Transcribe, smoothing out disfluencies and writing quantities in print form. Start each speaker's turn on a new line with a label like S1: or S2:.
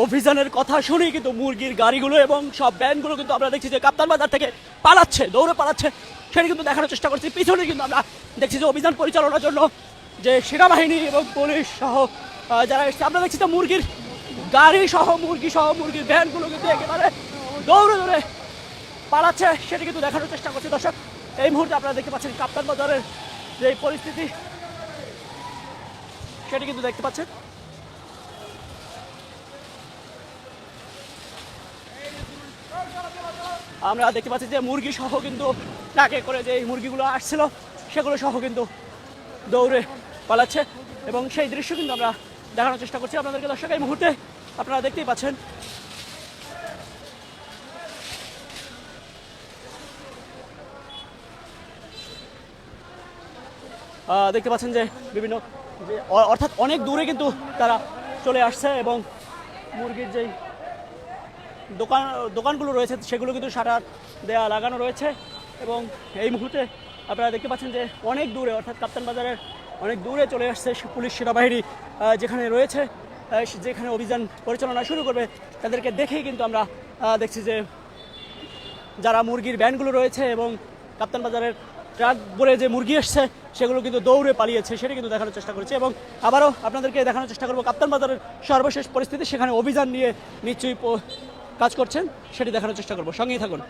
S1: অভিযানের কথা শুনেই কিন্তু মুরগির গাড়িগুলো এবং সব ভ্যানগুলো কিন্তু আমরা দেখছি যে কাপ্তান বাজার থেকে পালাচ্ছে, দৌড়ে পালাচ্ছে। সেটা কিন্তু দেখানোর চেষ্টা করছি। পিছনে কিন্তু আমরা দেখছি যে অভিযান পরিচালনার জন্য যে সেনাবাহিনী এবং পুলিশ সহ যারা এসছে, আমরা দেখছি যে মুরগির গাড়ি সহ মুরগির ভ্যানগুলো কিন্তু একেবারে দৌড়ে দৌড়ে পালাচ্ছে। সেটা কিন্তু দেখানোর চেষ্টা করছি দর্শক। এই মুহূর্তে আপনারা দেখতে পাচ্ছেন কাপ্তান বাজারের যে পরিস্থিতি, সেটি কিন্তু দেখতে পাচ্ছেন। আমরা দেখতে পাচ্ছি যে মুরগি সহ কিন্তু ট্রাকে করে যে মুরগিগুলো আসছিল সেগুলো সহ কিন্তু দৌড়ে পালাচ্ছে এবং সেই দৃশ্য কিন্তু আমরা দেখানোর চেষ্টা করছি আপনাদেরকে দর্শক। এই মুহূর্তে আপনারা দেখতেই পাচ্ছেন দেখতে পাচ্ছেন যে বিভিন্ন অর্থাৎ অনেক দূরে কিন্তু তারা চলে আসছে এবং মুরগির যেই দোকানগুলো রয়েছে সেগুলো কিন্তু শাটার দেয়া লাগানো রয়েছে এবং এই মুহূর্তে আপনারা দেখতে পাচ্ছেন যে অনেক দূরে অর্থাৎ কাপ্তান বাজারের অনেক দূরে চলে আসছে পুলিশ সেনাবাহিনী যেখানে রয়েছে, যেখানে অভিযান পরিচালনা শুরু করবে তাদেরকে দেখেই কিন্তু আমরা দেখছি যে যারা মুরগির ভ্যানগুলো রয়েছে এবং কাপ্তান বাজারের ট্রাক ভরে যে মুরগি এসছে সেগুলো কিন্তু দৌড়ে পালিয়েছে। সেটা কিন্তু দেখানোর চেষ্টা করেছে এবং আবারও আপনাদেরকে দেখানোর চেষ্টা করবো কাপ্তান বাজারের সর্বশেষ পরিস্থিতি। সেখানে অভিযান নিয়ে নিশ্চয়ই কাজ করছেন, সেটি দেখানোর চেষ্টা করবো। সঙ্গেই থাকুন।